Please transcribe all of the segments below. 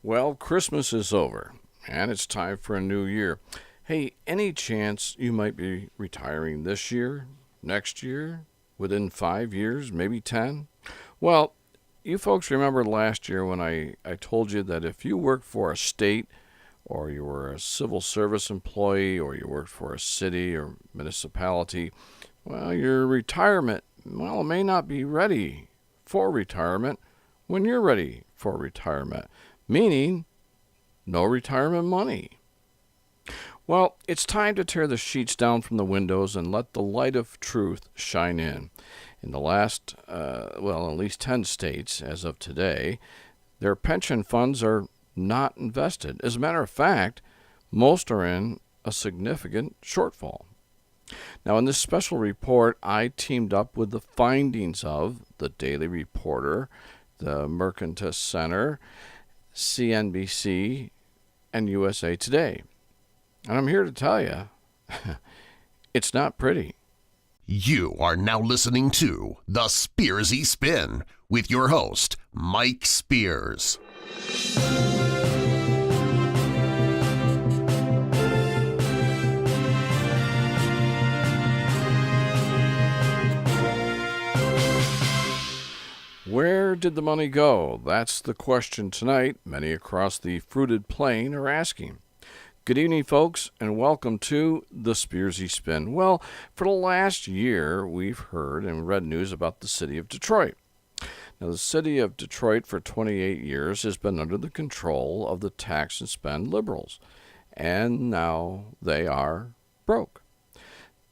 Well, Christmas is over, and it's time for a new year. Hey, any chance you might be retiring this year, next year, within 5 years, maybe 10? Well, you folks remember last year when I told you that if you worked for a state, or you were a civil service employee, or you worked for a city or municipality, well, your retirement, well, it may not be ready for retirement when you're ready for retirement, meaning no retirement money. Well, it's time to tear the sheets down from the windows and let the light of truth shine in. In the last, at least 10 states as of today, their pension funds are not invested. As a matter of fact, most are in a significant shortfall. Now, in this special report, I teamed up with the findings of the Daily Reporter, the Mercatus Center, CNBC, and USA Today. And I'm here to tell you, it's not pretty. You are now listening to the Spearsy Spin with your host, Mike Spears. Where did the money go? That's the question tonight many across the fruited plain are asking. Good evening, folks, and welcome to the Spearsy Spin. Well, for the last year, we've heard and read news about the city of Detroit. Now, the city of Detroit for 28 years has been under the control of the tax and spend liberals, and now they are broke.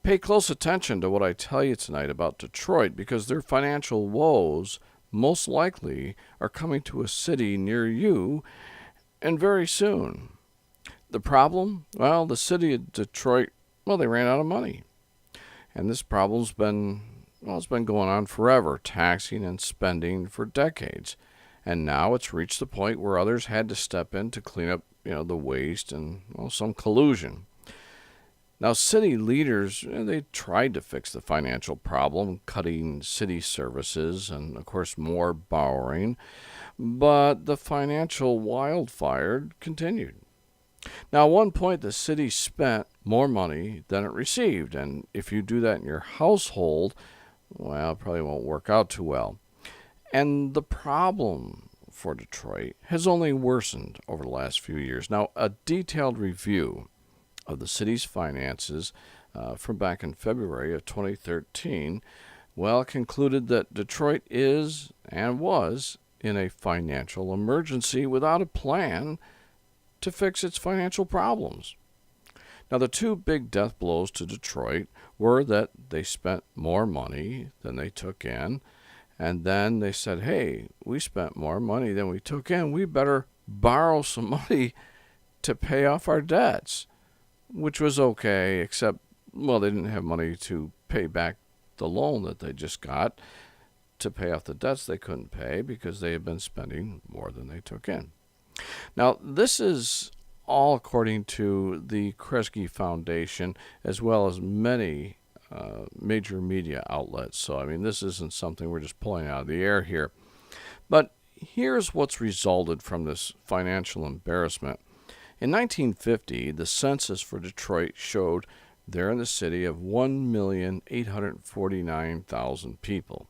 Pay close attention to what I tell you tonight about Detroit, because their financial woes most likely are coming to a city near you, and very soon. The problem? Well, the city of Detroit, they ran out of money. And this problem's it's been going on forever, taxing and spending for decades. And now it's reached the point where others had to step in to clean up, the waste and, some collusion. Now, city leaders, they tried to fix the financial problem, cutting city services and, of course, more borrowing. But the financial wildfire continued. Now, at one point, the city spent more money than it received. And if you do that in your household, well, it probably won't work out too well. And the problem for Detroit has only worsened over the last few years. Now, a detailed review of the city's finances from back in February of 2013, concluded that Detroit is and was in a financial emergency without a plan to fix its financial problems. Now, the two big death blows to Detroit were that they spent more money than they took in, and then they said, hey, we spent more money than we took in. We better borrow some money to pay off our debts, which was okay, except, they didn't have money to pay back the loan that they just got to pay off the debts they couldn't pay because they had been spending more than they took in. Now, this is all according to the Kresge Foundation, as well as many major media outlets. So, this isn't something we're just pulling out of the air here. But here's what's resulted from this financial embarrassment. In 1950, the census for Detroit showed there in the city of 1,849,000 people.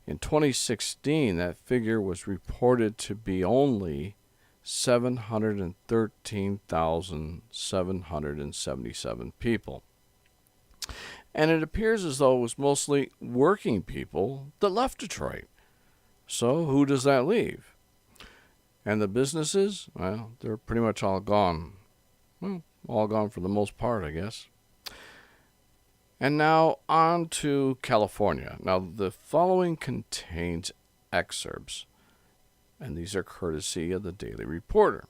In 2016, that figure was reported to be only 713,777 people. And it appears as though it was mostly working people that left Detroit. So who does that leave? And the businesses, they're pretty much all gone. All gone for the most part, I guess. And now on to California. Now, the following contains excerpts, and these are courtesy of the Daily Reporter.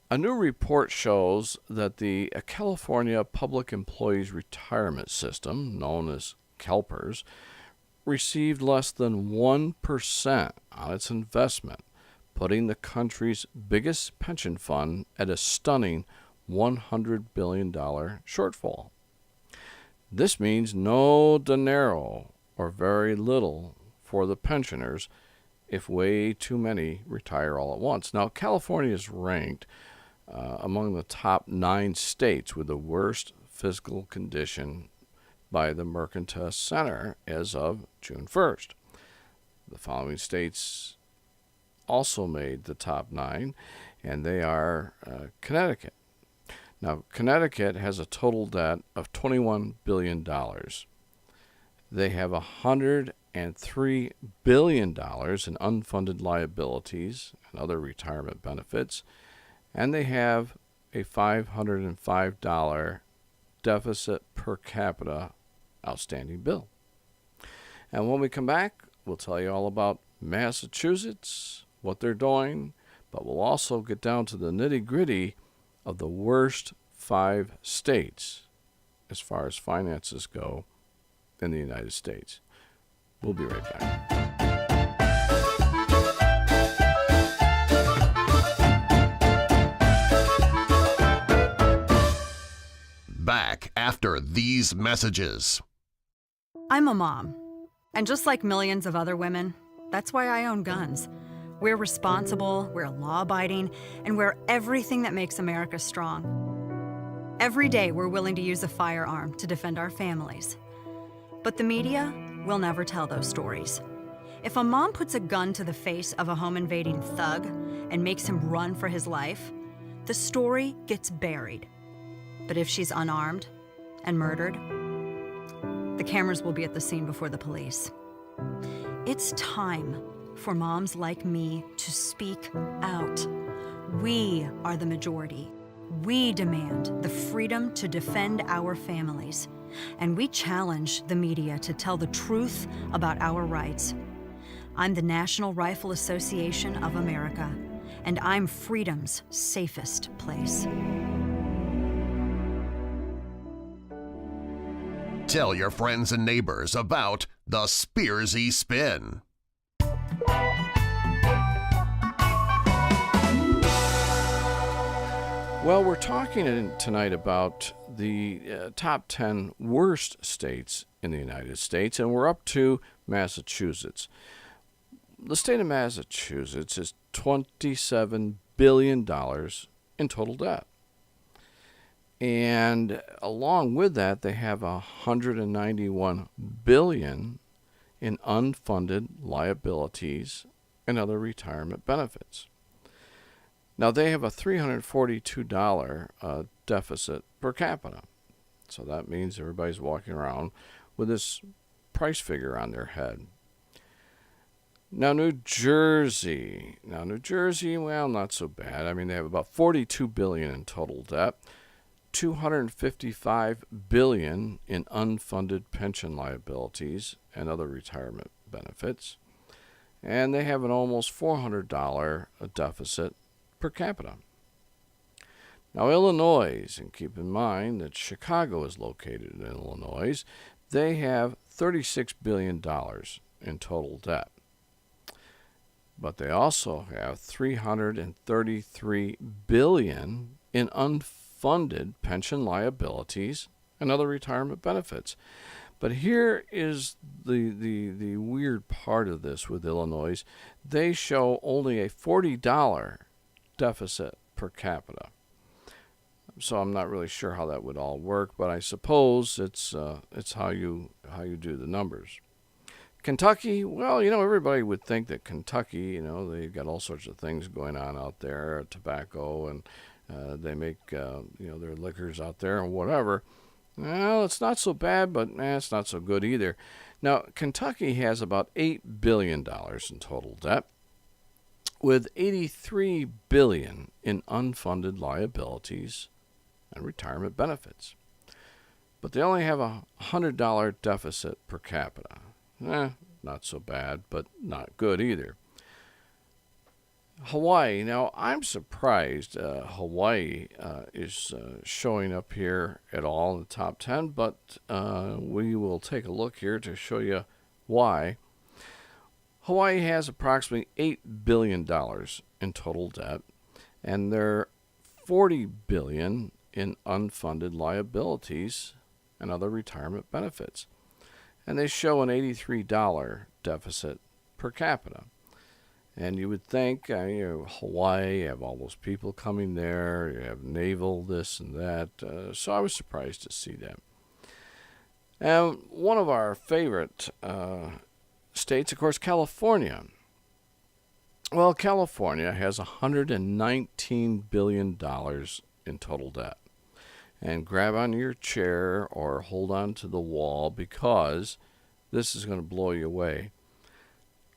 A new report shows that the California Public Employees Retirement System, known as CalPERS, received less than 1% on its investment, putting the country's biggest pension fund at a stunning $100 billion shortfall. This means no dinero, or very little, for the pensioners, if way too many retire all at once. Now, California is ranked among the top 9 states with the worst fiscal condition by the Mercatus Center as of June 1st. The following states also made the top 9, and they are Connecticut. Now, Connecticut has a total debt of $21 billion. They have $103 billion in unfunded liabilities and other retirement benefits, and they have a $505 deficit per capita outstanding bill. And when we come back, we'll tell you all about Massachusetts, what they're doing, but we'll also get down to the nitty-gritty of the worst 5 states as far as finances go in the United States. We'll be right back. Back after these messages. I'm a mom, and just like millions of other women, that's why I own guns. We're responsible, we're law-abiding, and we're everything that makes America strong. Every day, we're willing to use a firearm to defend our families. But the media will never tell those stories. If a mom puts a gun to the face of a home-invading thug and makes him run for his life, the story gets buried. But if she's unarmed and murdered, the cameras will be at the scene before the police. It's time for moms like me to speak out. We are the majority. We demand the freedom to defend our families, and we challenge the media to tell the truth about our rights. I'm the National Rifle Association of America, and I'm freedom's safest place. Tell your friends and neighbors about the Spearsy Spin. Well, we're talking tonight about the top 10 worst states in the United States, and we're up to Massachusetts. The state of Massachusetts is $27 billion in total debt. And along with that, they have $191 billion in unfunded liabilities and other retirement benefits. Now, they have a $342 deficit per capita. So that means everybody's walking around with this price figure on their head. Now, New Jersey, well, not so bad. I mean, they have about $42 billion in total debt, $255 billion in unfunded pension liabilities and other retirement benefits, and they have an almost $400 deficit per capita. Now, Illinois, and keep in mind that Chicago is located in Illinois, they have $36 billion in total debt. But they also have $333 billion in unfunded pension liabilities and other retirement benefits. But here is the weird part of this with Illinois. They show only a $40 deficit per capita. So I'm not really sure how that would all work, but I suppose it's how you do the numbers. Kentucky, well, everybody would think that Kentucky, they've got all sorts of things going on out there, tobacco, and they make, their liquors out there and whatever. Well, it's not so bad, but it's not so good either. Now, Kentucky has about $8 billion in total debt, with $83 billion in unfunded liabilities and retirement benefits. But they only have a $100 deficit per capita. Not so bad, but not good either. Hawaii. Now, I'm surprised Hawaii is showing up here at all in the top 10, but we will take a look here to show you why. Hawaii has approximately $8 billion in total debt, and there are $40 billion in unfunded liabilities and other retirement benefits. And they show an $83 deficit per capita. And you would think, Hawaii, you have all those people coming there, you have naval this and that. So I was surprised to see that. And one of our favorite states, of course, California. Well, California has $119 billion in total debt. And grab onto your chair or hold on to the wall, because this is going to blow you away.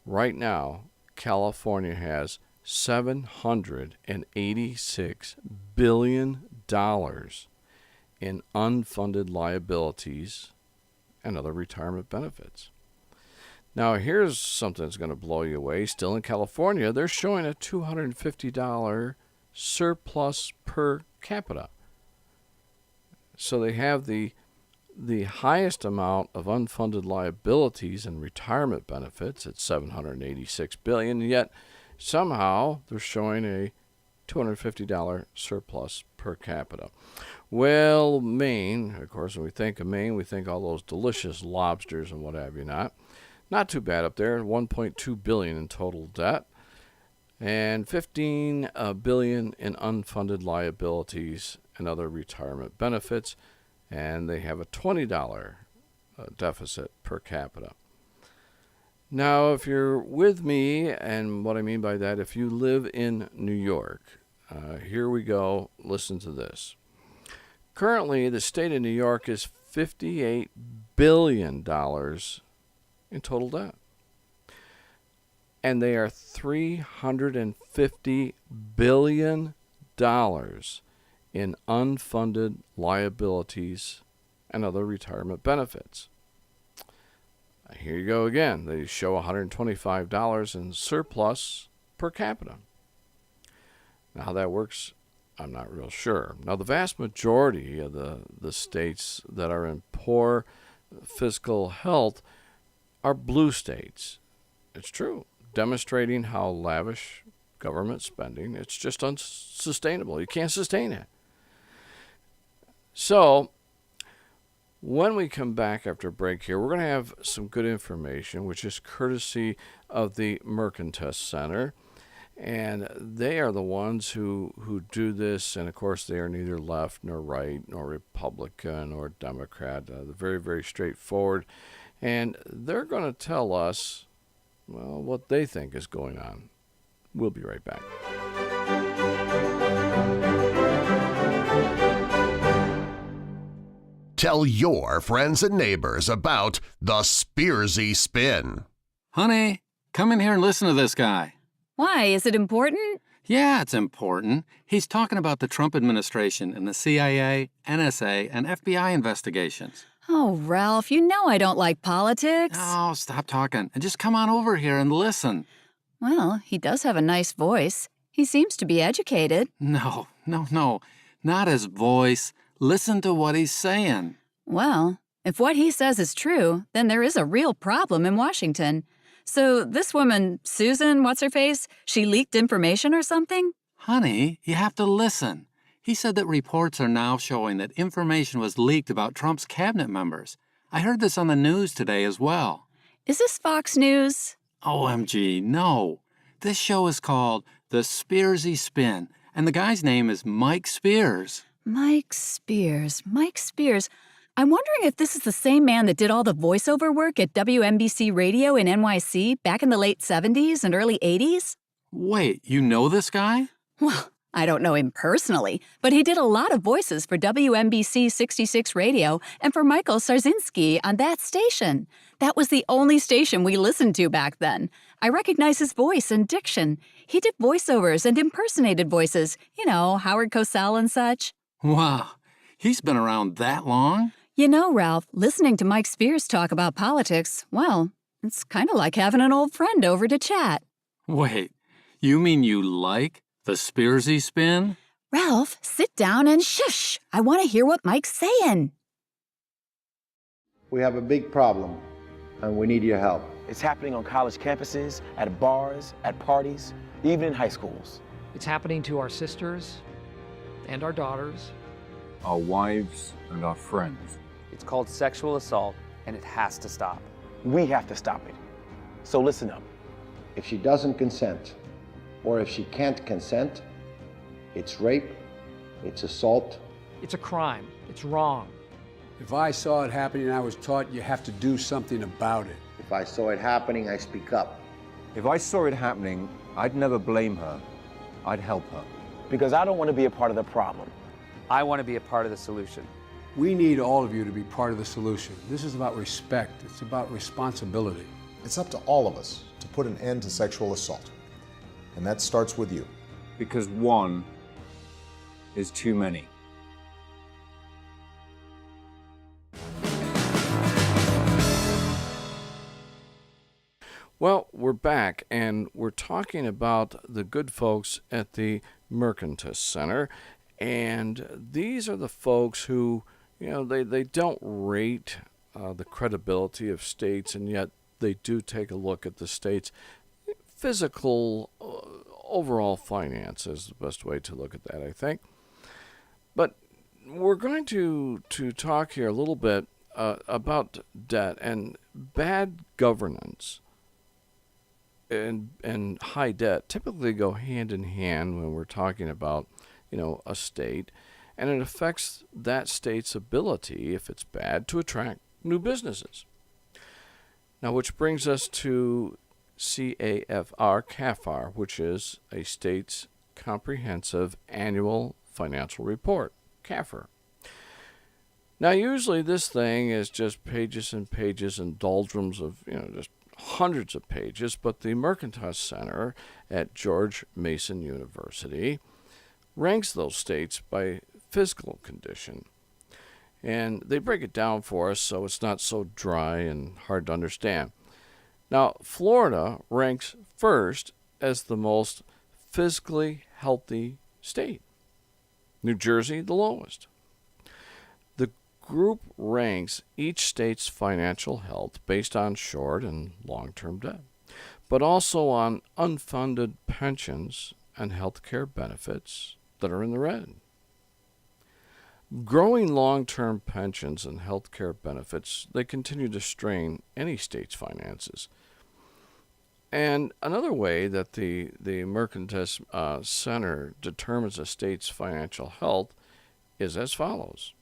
Right now, California has $786 billion in unfunded liabilities and other retirement benefits. Now, here's something that's going to blow you away. Still in California, they're showing a $250 surplus per capita. So they have the highest amount of unfunded liabilities and retirement benefits at $786 billion, yet somehow they're showing a $250 surplus per capita. Well, Maine, of course, when we think of Maine, we think all those delicious lobsters and what have you not. Not too bad up there, $1.2 billion in total debt and $15 billion in unfunded liabilities and other retirement benefits, and they have a $20 deficit per capita. Now, if you're with me, and what I mean by that, if you live in New York, here we go, listen to this. Currently, the state of New York is $58 billion in total debt. And they are $350 billion in unfunded liabilities and other retirement benefits. Here you go again. They show $125 in surplus per capita. Now, how that works, I'm not real sure. Now, the vast majority of the states that are in poor fiscal health are blue states. It's true, demonstrating how lavish government spending, it's just unsustainable. You can't sustain it. So, when we come back after a break here, we're going to have some good information, which is courtesy of the Mercatus Center. And they are the ones who do this. And, of course, they are neither left nor right nor Republican or Democrat. They're very, very straightforward. And they're going to tell us, well, what they think is going on. We'll be right back. Tell your friends and neighbors about the Spearsy Spin. Honey, come in here and listen to this guy. Why? Is it important? Yeah, it's important. He's talking about the Trump administration and the CIA, NSA, and FBI investigations. Oh, Ralph, you know I don't like politics. Oh, stop talking and just come on over here and listen. Well, he does have a nice voice. He seems to be educated. No, not his voice. Listen to what he's saying. Well, if what he says is true, then there is a real problem in Washington. So this woman, Susan, what's-her-face, she leaked information or something? Honey, you have to listen. He said that reports are now showing that information was leaked about Trump's cabinet members. I heard this on the news today as well. Is this Fox News? OMG, no. This show is called The Spearsy Spin, and the guy's name is Mike Spears. Mike Spears. I'm wondering if this is the same man that did all the voiceover work at WNBC Radio in NYC back in the late 70s and early 80s? Wait, you know this guy? Well, I don't know him personally, but he did a lot of voices for WNBC 66 Radio and for Michael Sarzinski on that station. That was the only station we listened to back then. I recognize his voice and diction. He did voiceovers and impersonated voices, Howard Cosell and such. Wow, he's been around that long? You know, Ralph, listening to Mike Spears talk about politics, well, it's kind of like having an old friend over to chat. Wait, you mean you like the Spearsy Spin? Ralph, sit down and shush. I want to hear what Mike's saying. We have a big problem, and we need your help. It's happening on college campuses, at bars, at parties, even in high schools. It's happening to our sisters and our daughters, our wives and our friends. It's called sexual assault, and it has to stop. We have to stop it. So listen up. If she doesn't consent, or if she can't consent, it's rape, it's assault. It's a crime. It's wrong. If I saw it happening, I was taught you have to do something about it. If I saw it happening, I speak up. If I saw it happening, I'd never blame her. I'd help her. Because I don't want to be a part of the problem. I want to be a part of the solution. We need all of you to be part of the solution. This is about respect. It's about responsibility. It's up to all of us to put an end to sexual assault. And that starts with you. Because one is too many. Well, we're back, and we're talking about the good folks at the Mercatus Center. And these are the folks who, they don't rate the credibility of states, and yet they do take a look at the state's physical overall finance is the best way to look at that, I think. But we're going to talk here a little bit about debt and bad governance. And high debt typically go hand in hand when we're talking about, a state, and it affects that state's ability, if it's bad, to attract new businesses. Now, which brings us to CAFR, which is a state's comprehensive annual financial report, CAFR. Now, usually this thing is just pages and pages and doldrums of, just hundreds of pages, but the Mercatus Center at George Mason University ranks those states by fiscal condition. And they break it down for us so it's not so dry and hard to understand. Now, Florida ranks first as the most fiscally healthy state. New Jersey, the lowest. The group ranks each state's financial health based on short and long-term debt, but also on unfunded pensions and health care benefits that are in the red. Growing long-term pensions and health care benefits, they continue to strain any state's finances. And another way that the Mercatus Center determines a state's financial health is as follows.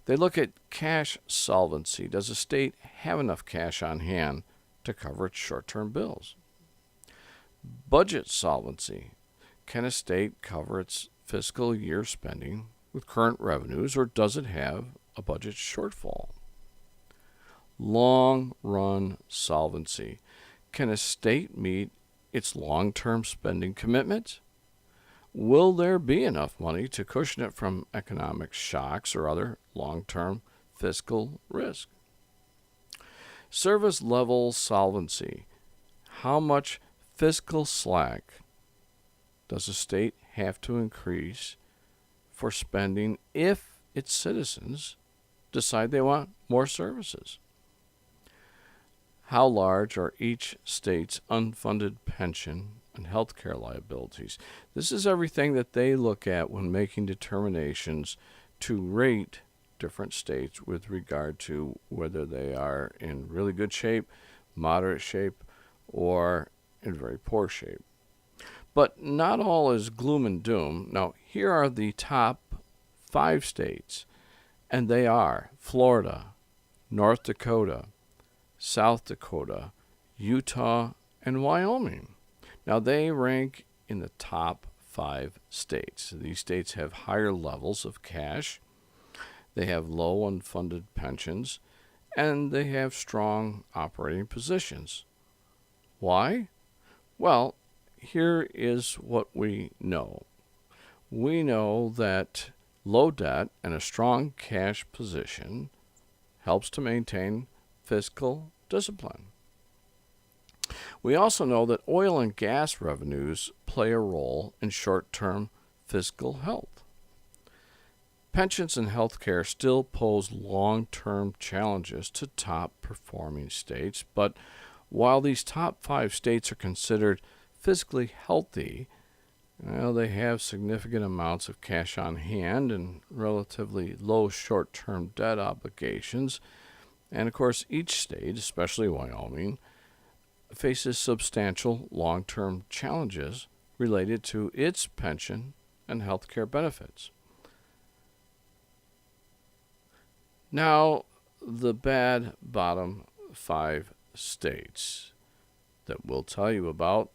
They look at cash solvency. Does a state have enough cash on hand to cover its short-term bills? Budget solvency. Can a state cover its fiscal year spending with current revenues, or does it have a budget shortfall? Long-run solvency. Can a state meet its long-term spending commitments? Will there be enough money to cushion it from economic shocks or other long-term fiscal risk? Service level solvency. How much fiscal slack does a state have to increase for spending if its citizens decide they want more services? How large are each state's unfunded pension and health care liabilities? This is everything that they look at when making determinations to rate different states with regard to whether they are in really good shape, moderate shape, or in very poor shape. But not all is gloom and doom. Now, here are the top 5 states, and they are Florida, North Dakota, South Dakota, Utah, and Wyoming. Now, they rank in the top 5 states. These states have higher levels of cash, they have low unfunded pensions, and they have strong operating positions. Why? Well, here is what we know. We know that low debt and a strong cash position helps to maintain fiscal discipline. We also know that oil and gas revenues play a role in short-term fiscal health. Pensions and health care still pose long-term challenges to top-performing states, but while these top 5 states are considered fiscally healthy, they have significant amounts of cash on hand and relatively low short-term debt obligations. And of course, each state, especially Wyoming, faces substantial long-term challenges related to its pension and health care benefits. Now, the bad bottom 5 states that we'll tell you about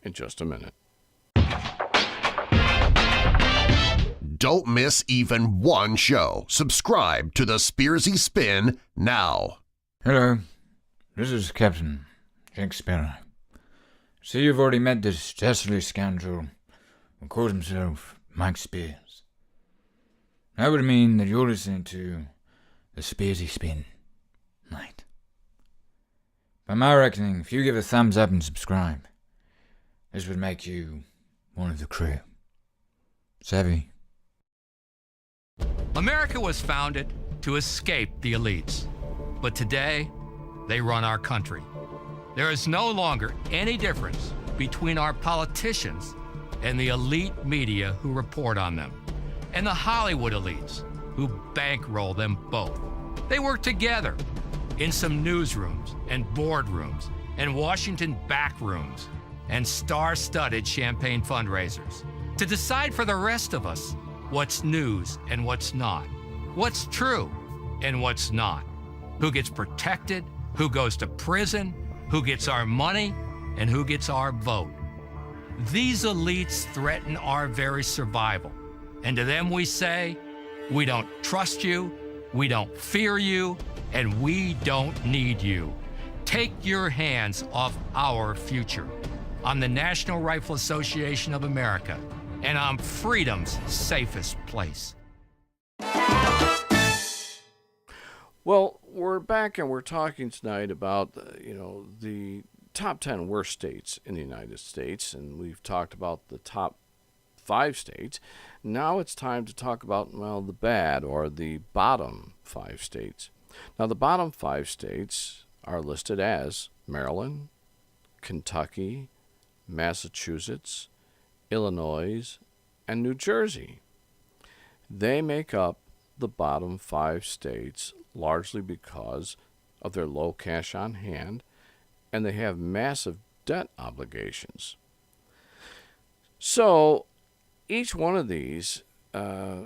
in just a minute. Don't miss even one show. Subscribe to the Spearsy Spin now. Hello, this is Captain Jack Sparrow. See, you've already met this dastardly scoundrel who calls himself Mike Spears. That would mean that you're listening to the Spearsy Spin. Right. By my reckoning, if you give a thumbs up and subscribe, this would make you one of the crew. Savvy? America was founded to escape the elites, but today they run our country. There is no longer any difference between our politicians and the elite media who report on them, and the Hollywood elites who bankroll them both. They work together in some newsrooms and boardrooms and Washington backrooms and star-studded champagne fundraisers to decide for the rest of us what's news and what's not, what's true and what's not, who gets protected, who goes to prison, who gets our money, and who gets our vote. These elites threaten our very survival, and to them we say, we don't trust you, we don't fear you, and we don't need you. Take your hands off our future. I'm the National Rifle Association of America, and I'm freedom's safest place. Well, we're back and we're talking tonight about, the top 10 worst states in the United States, and we've talked about the top 5 states. Now it's time to talk about, the bad or the bottom 5 states. Now, the bottom 5 states are listed as Maryland, Kentucky, Massachusetts, Illinois, and New Jersey. They make up the bottom 5 states largely because of their low cash on hand, and they have massive debt obligations. So each one of these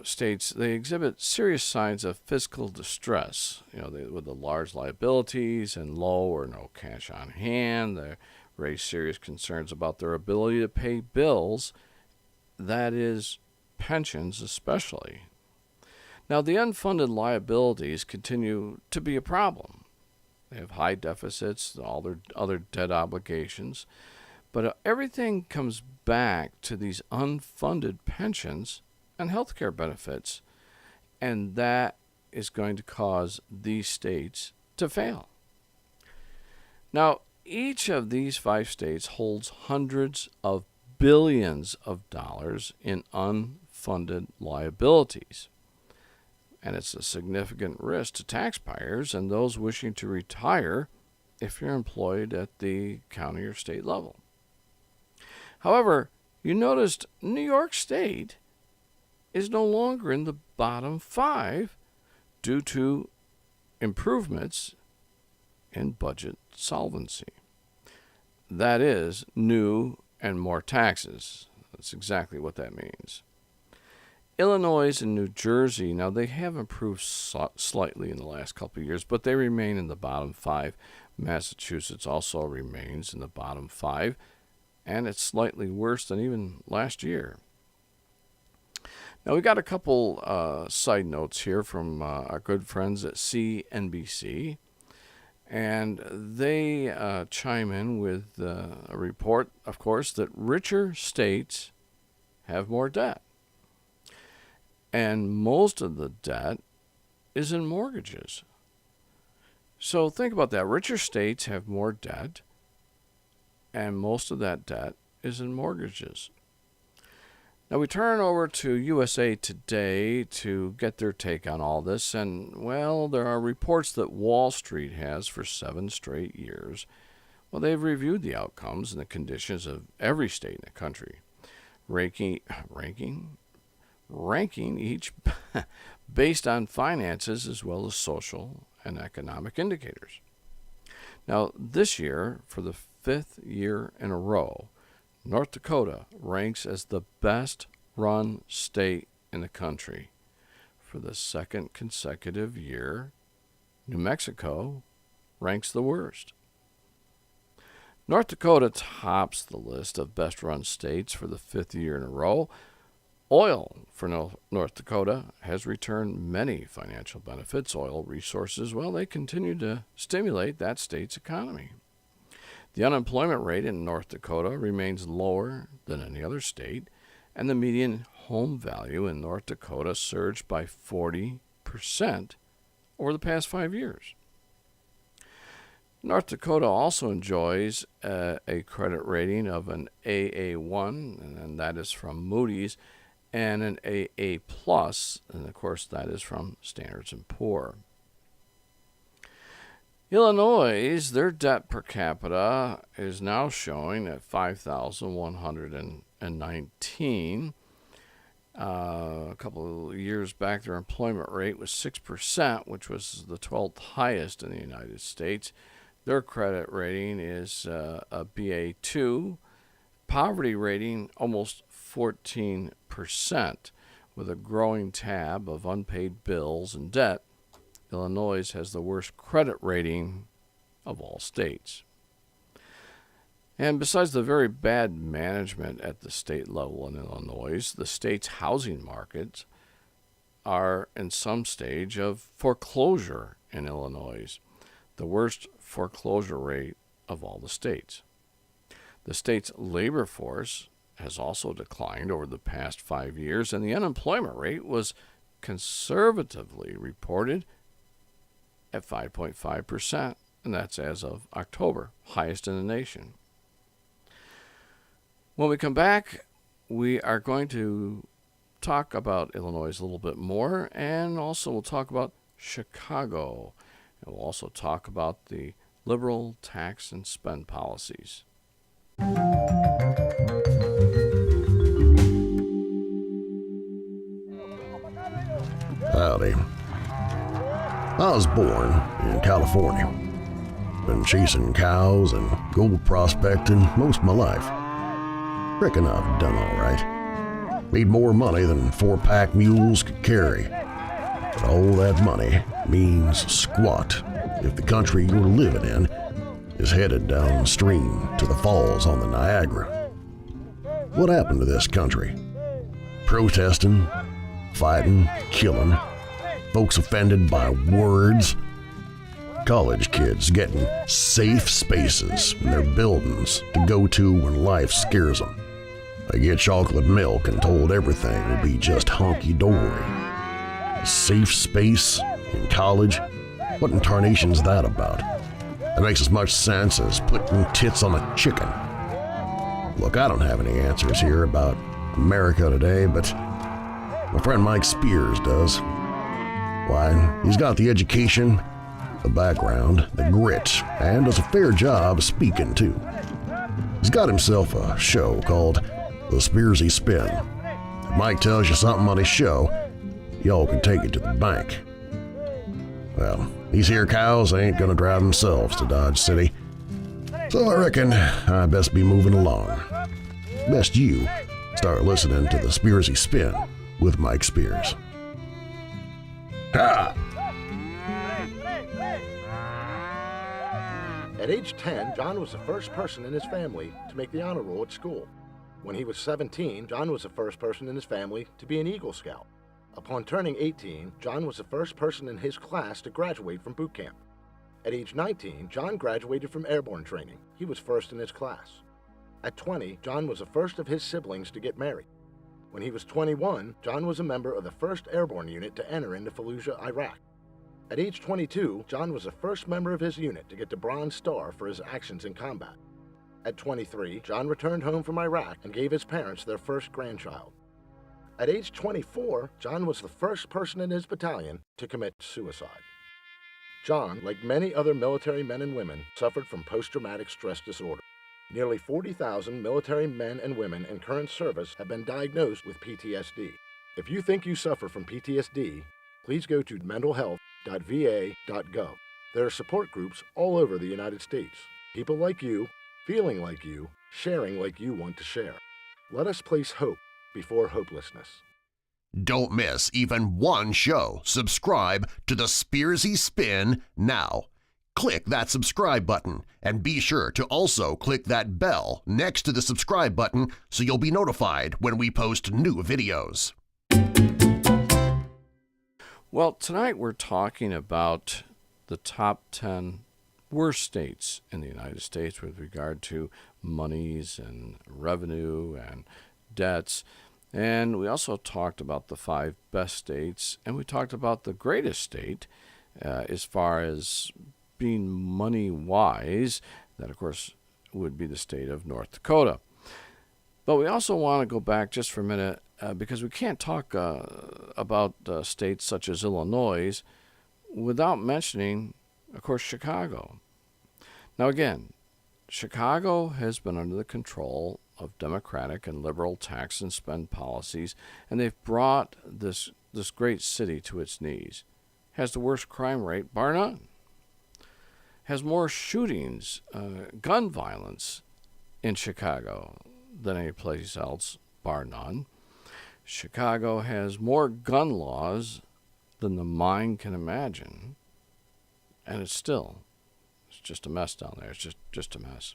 states, they exhibit serious signs of fiscal distress. With the large liabilities and low or no cash on hand, they raise serious concerns about their ability to pay bills, that is, pensions especially. Now, the unfunded liabilities continue to be a problem. They have high deficits, all their other debt obligations, but everything comes back to these unfunded pensions and health care benefits, and that is going to cause these states to fail. Now, each of these 5 states holds hundreds of billions of dollars in unfunded liabilities, and it's a significant risk to taxpayers and those wishing to retire if you're employed at the county or state level. However, you noticed New York State is no longer in the bottom 5 due to improvements in budget solvency. That is, new and more taxes. That's exactly what that means. Illinois and New Jersey, now they have improved slightly in the last couple of years, but they remain in the bottom 5. Massachusetts also remains in the bottom 5, and it's slightly worse than even last year. Now, we got a couple side notes here from our good friends at CNBC, and they chime in with a report, of course, that richer states have more debt. And most of the debt is in mortgages. So think about that. Richer states have more debt, and most of that debt is in mortgages. Now we turn over to USA Today to get their take on all this, and, well, there are reports that Wall Street has for 7 straight years. Well, they've reviewed the outcomes and the conditions of every state in the country, ranking each based on finances as well as social and economic indicators. Now, this year, for the 5th year in a row, North Dakota ranks as the best-run state in the country. For the second consecutive year, New Mexico ranks the worst. North Dakota tops the list of best-run states for the 5th year in a row. Oil for North Dakota has returned many financial benefits. Oil resources, well, they continue to stimulate that state's economy. The unemployment rate in North Dakota remains lower than any other state, and the median home value in North Dakota surged by 40% over the past 5 years. North Dakota also enjoys a credit rating of an AA1, and that is from Moody's, and an AA+, and of course that is from Standard & Poor's. Illinois, their debt per capita is now showing at $5,119. A couple of years back, their employment rate was 6%, which was the 12th highest in the United States. Their credit rating is a BA2. Poverty rating almost 14%, with a growing tab of unpaid bills and debt. Illinois has the worst credit rating of all states. And besides the very bad management at the state level in Illinois, the state's housing markets are in some stage of foreclosure in Illinois, the worst foreclosure rate of all the states. The state's labor force has also declined over the past 5 years, and the unemployment rate was conservatively reported at 5.5%, and that's as of October, highest in the nation. When we come back, we are going to talk about Illinois a little bit more, and also we'll talk about Chicago, and we'll also talk about the liberal tax and spend policies. Howdy. I was born in California. Been chasing cows and gold prospecting most of my life. Reckon I've done all right. Made more money than 4-pack mules could carry. But all that money means squat if the country you're living in is headed downstream to the falls on the Niagara. What happened to this country? Protesting, fighting, killing, folks offended by words, college kids getting safe spaces in their buildings to go to when life scares them. They get chocolate milk and told everything will be just hunky-dory. A safe space in college? What in tarnation's that about? That makes as much sense as putting tits on a chicken. Look, I don't have any answers here about America today, but my friend Mike Spears does. Why, he's got the education, the background, the grit, and does a fair job speaking too. He's got himself a show called the Spearsy Spin. If Mike tells you something on his show, y'all can take it to the bank. Well, these here cows ain't gonna drive themselves to Dodge City, so I reckon I best be moving along. Best you start listening to the Spearsy Spin with Mike Spears. Ha! At age 10, John was the first person in his family to make the honor roll at school. When he was 17, John was the first person in his family to be an Eagle Scout. Upon turning 18, John was the first person in his class to graduate from boot camp. At age 19, John graduated from airborne training. He was first in his class. At 20, John was the first of his siblings to get married. When he was 21, John was a member of the 1st Airborne Unit to enter into Fallujah, Iraq. At age 22, John was the first member of his unit to get the Bronze Star for his actions in combat. At 23, John returned home from Iraq and gave his parents their first grandchild. At age 24, John was the first person in his battalion to commit suicide. John, like many other military men and women, suffered from post-traumatic stress disorder. Nearly 40,000 military men and women in current service have been diagnosed with PTSD. If you think you suffer from PTSD, please go to mentalhealth.va.gov. There are support groups all over the United States. People like you feeling like you, sharing like you want to share. Let us place hope before hopelessness. Don't miss even one show. Subscribe to the Spearsy Spin now. Click that subscribe button and be sure to also click that bell next to the subscribe button so you'll be notified when we post new videos. Well, tonight we're talking about the top 10 worst states in the United States with regard to monies and revenue and debts. And we also talked about the 5 best states, and we talked about the greatest state as far as being money-wise. That, of course, would be the state of North Dakota. But we also want to go back just for a minute because we can't talk about states such as Illinois without mentioning, of course, Chicago. Now, again, Chicago has been under the control of Democratic and liberal tax and spend policies, and they've brought this great city to its knees. Has the worst crime rate, bar none. Has more shootings, gun violence in Chicago than any place else, bar none. Chicago has more gun laws than the mind can imagine, and it's just a mess down there. It's just a mess.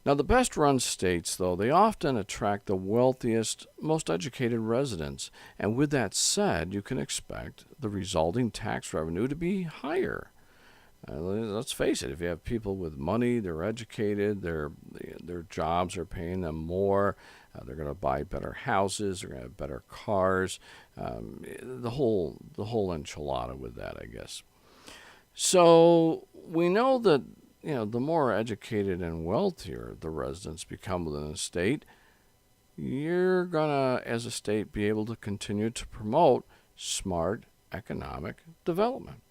Now, the best-run states, though, they often attract the wealthiest, most educated residents, and with that said, you can expect the resulting tax revenue to be higher. Let's face it, if you have people with money, they're educated, their jobs are paying them more, they're going to buy better houses, they're going to have better cars, the whole enchilada with that, I guess. So we know that the more educated and wealthier the residents become within a state, you're going to, as a state, be able to continue to promote smart economic development.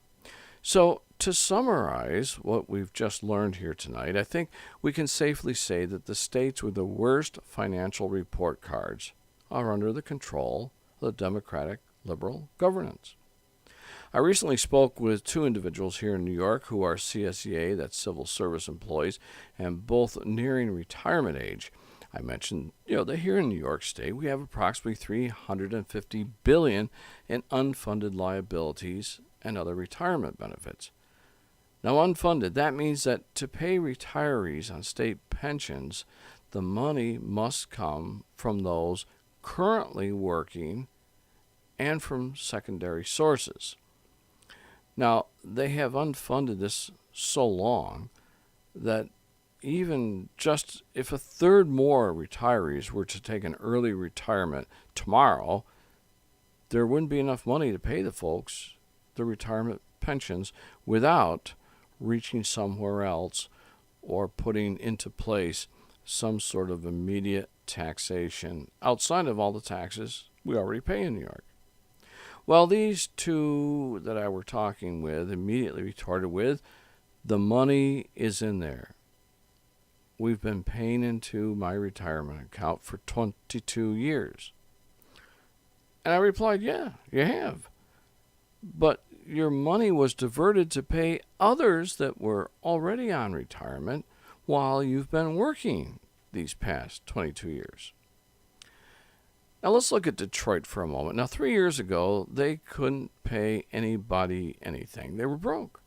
So to summarize what we've just learned here tonight, I think we can safely say that the states with the worst financial report cards are under the control of the Democratic liberal governance. I recently spoke with 2 individuals here in New York who are CSEA, that's civil service employees, and both nearing retirement age. I mentioned, that here in New York State we have approximately $350 billion in unfunded liabilities and other retirement benefits. Now, unfunded, that means that to pay retirees on state pensions, the money must come from those currently working and from secondary sources. Now, they have unfunded this so long that even just if a third more retirees were to take an early retirement tomorrow, there wouldn't be enough money to pay the folks the retirement pensions without reaching somewhere else or putting into place some sort of immediate taxation outside of all the taxes we already pay in New York. Well, these 2 that I were talking with immediately retorted with, the money is in there. We've been paying into my retirement account for 22 years. And I replied, yeah, you have. But your money was diverted to pay others that were already on retirement while you've been working these past 22 years. Now let's look at Detroit for a moment. Now 3 years ago, they couldn't pay anybody anything. They were broke.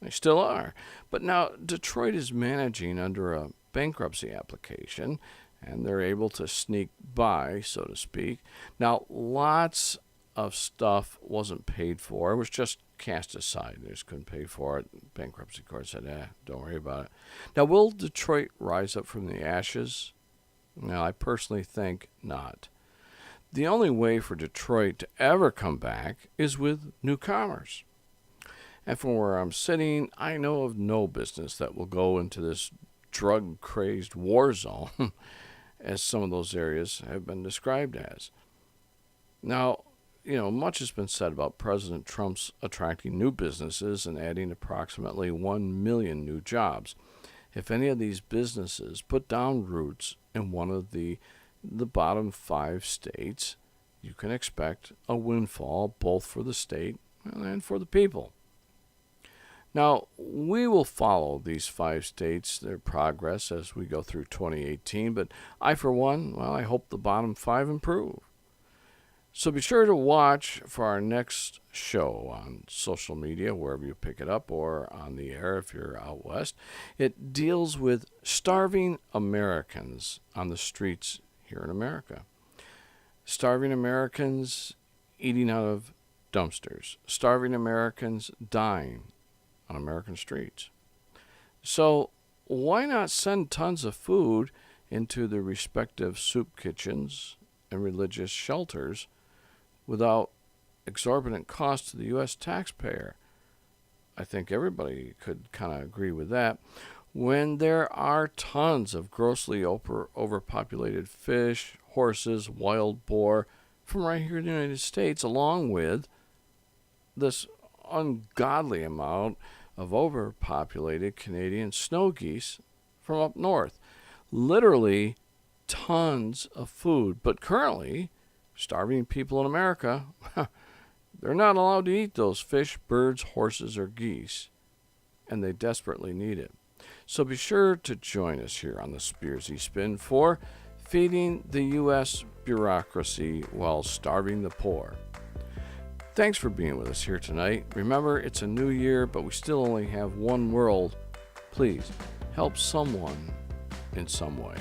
They still are. But now Detroit is managing under a bankruptcy application, and they're able to sneak by, so to speak. Now, lots of stuff wasn't paid for. It was just cast aside. They just couldn't pay for it. Bankruptcy court said, don't worry about it. Now, will Detroit rise up from the ashes? No, I personally think not. The only way for Detroit to ever come back is with new commerce. And from where I'm sitting, I know of no business that will go into this drug-crazed war zone, as some of those areas have been described as. Now, much has been said about President Trump's attracting new businesses and adding approximately 1 million new jobs. If any of these businesses put down roots in one of the bottom 5 states, you can expect a windfall both for the state and for the people. Now, we will follow these 5 states, their progress as we go through 2018, but I, for one, I hope the bottom 5 improve. So be sure to watch for our next show on social media, wherever you pick it up, or on the air if you're out west. It deals with starving Americans on the streets here in America. Starving Americans eating out of dumpsters. Starving Americans dying on American streets. So why not send tons of food into the respective soup kitchens and religious shelters without exorbitant costs to the U.S. taxpayer? I think everybody could kind of agree with that. When there are tons of grossly overpopulated fish, horses, wild boar from right here in the United States, along with this ungodly amount of overpopulated Canadian snow geese from up north. Literally tons of food. But currently, starving people in America, they're not allowed to eat those fish, birds, horses, or geese, and they desperately need it. So be sure to join us here on the Spearsy Spin for Feeding the U.S. Bureaucracy While Starving the Poor. Thanks for being with us here tonight. Remember, it's a new year, but we still only have one world. Please help someone in some way.